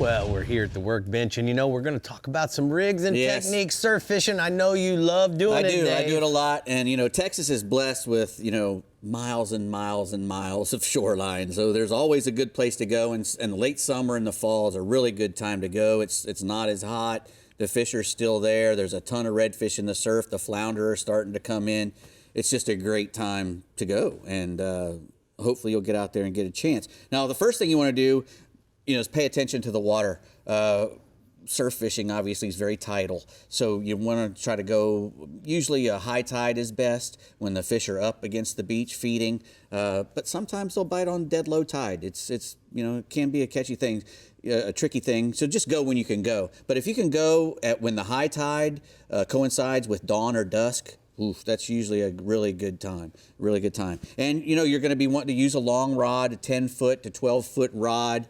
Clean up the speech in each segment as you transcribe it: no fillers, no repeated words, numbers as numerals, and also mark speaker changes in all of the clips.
Speaker 1: Well, we're here at the workbench, and we're going to talk about some rigs and
Speaker 2: Yes.
Speaker 1: techniques, surf fishing. I know you love doing it, Dave.
Speaker 2: I do it a lot, and Texas is blessed with miles and miles and miles of shoreline, so there's always a good place to go. And late summer and the fall is a really good time to go. It's not as hot. The fish are still there. There's a ton of redfish in the surf. The flounder are starting to come in. It's just a great time to go, and hopefully you'll get out there and get a chance. Now, the first thing you want to do, is pay attention to the water. Surf fishing obviously is very tidal, so you want to try to go, usually a high tide is best when the fish are up against the beach feeding, but sometimes they'll bite on dead low tide. It can be a catchy thing, a tricky thing, so just go when you can go. But if you can go when the high tide coincides with dawn or dusk, that's usually a really good time, And you're going to be wanting to use a long rod, a 10-foot to 12-foot rod.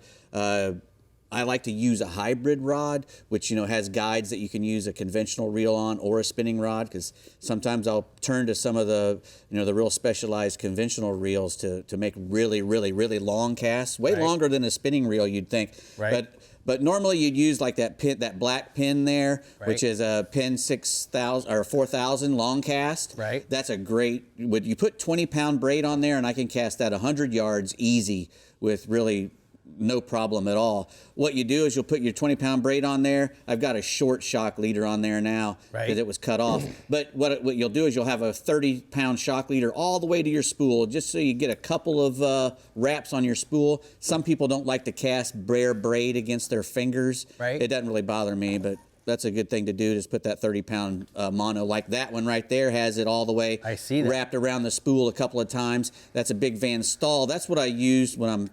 Speaker 2: I like to use a hybrid rod, which has guides that you can use a conventional reel on or a spinning rod, because sometimes I'll turn to some of the the real specialized conventional reels to make really long casts, way longer than a spinning reel you'd think.
Speaker 1: Right.
Speaker 2: But normally you'd use like that black pin there, which is a pin 6,000 or 4,000 long cast.
Speaker 1: Right.
Speaker 2: That's a great. You put 20-pound braid on there, and I can cast that 100 yards easy with really no problem at all. What you do is you'll put your 20-pound braid on there. I've got a short shock leader on there now because it was cut off. But what you'll do is you'll have a 30-pound shock leader all the way to your spool, just so you get a couple of wraps on your spool. Some people don't like to cast bare braid against their fingers.
Speaker 1: Right.
Speaker 2: It doesn't really bother me, but that's a good thing to do, is put that 30-pound mono, like that one right there, has it all the way wrapped around the spool a couple of times. That's a big Van Staal. That's what I use when I'm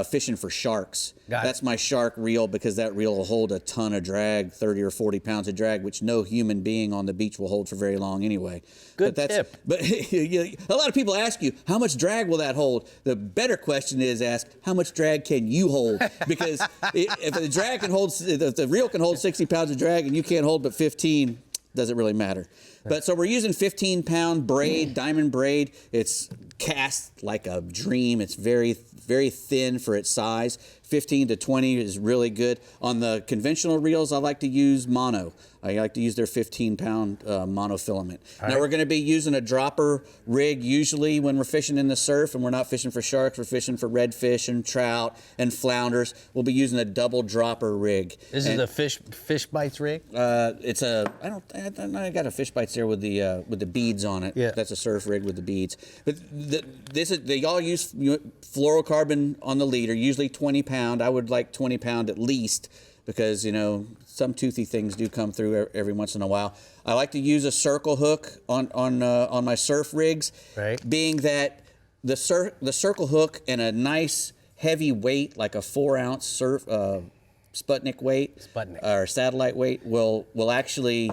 Speaker 2: fishing for sharks. That's my shark reel, because that reel will hold a ton of drag, 30 or 40 pounds of drag, which no human being on the beach will hold for very long anyway.
Speaker 1: Good tip.
Speaker 2: But a lot of people ask you, how much drag will that hold? The better question is ask, how much drag can you hold? Because if the reel can hold 60 pounds of drag and you can't hold but 15, doesn't really matter. But so we're using 15-pound braid, diamond braid. It's cast like a dream. It's very thin for its size. 15 to 20 is really good. On the conventional reels, I like to use mono. I like to use their 15-pound monofilament. Now, we're going to be using a dropper rig usually when we're fishing in the surf, and we're not fishing for sharks. We're fishing for redfish and trout and flounders. We'll be using a double dropper rig.
Speaker 1: This is a fish bites rig?
Speaker 2: It's I got a fish bites there with the beads on it.
Speaker 1: Yeah.
Speaker 2: That's a surf rig with the beads. But they all use fluorocarbon on the leader, usually 20 pound. I would like 20 pound at least, because some toothy things do come through every once in a while. I like to use a circle hook on my surf rigs, being that the circle hook and a nice heavy weight, like a 4-ounce surf Sputnik weight or satellite weight, will actually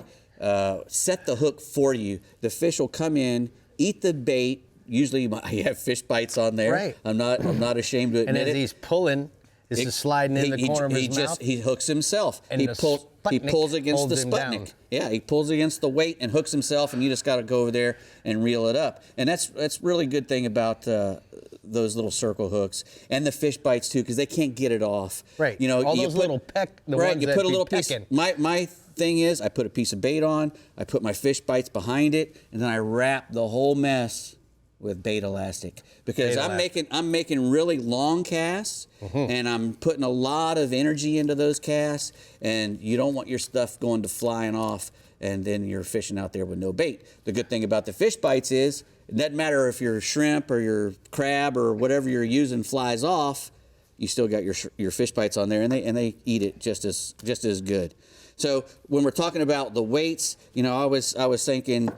Speaker 2: set the hook for you. The fish will come in, eat the bait. Usually I have fish bites on there.
Speaker 1: Right.
Speaker 2: I'm not ashamed to admit it.
Speaker 1: And as he's pulling, this is sliding in the corner of his mouth.
Speaker 2: He hooks himself.
Speaker 1: And
Speaker 2: he pulls against the Sputnik.
Speaker 1: Down.
Speaker 2: Yeah, he pulls against the weight and hooks himself, and you just got to go over there and reel it up. And that's really good thing about those little circle hooks and the fish bites too, because they can't get it off.
Speaker 1: Right. All those little peck. Right.
Speaker 2: You put a little piece. My thing is, I put a piece of bait on. I put my fish bites behind it, and then I wrap the whole mess with bait elastic, because I'm making really long casts, and I'm putting a lot of energy into those casts, and you don't want your stuff going to flying off, and then you're fishing out there with no bait. The good thing about the fish bites is it doesn't matter if your shrimp or your crab or whatever you're using flies off, you still got your fish bites on there, and they eat it just as good. So when we're talking about the weights, I was thinking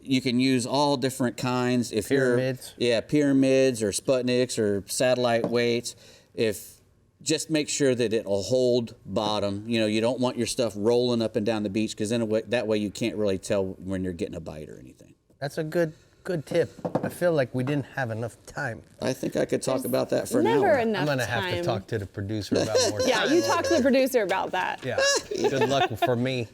Speaker 2: you can use all different kinds. If
Speaker 1: pyramids.
Speaker 2: Pyramids or Sputniks or satellite weights. Just make sure that it'll hold bottom. You don't want your stuff rolling up and down the beach, because then that way you can't really tell when you're getting a bite or anything.
Speaker 1: That's a good tip. I feel like we didn't have enough time.
Speaker 2: I think I could talk about that for an hour.
Speaker 3: Never enough time.
Speaker 1: I'm going to have to talk to the producer about more time.
Speaker 3: Yeah, you talk to the producer about that.
Speaker 1: Yeah. Good luck for me.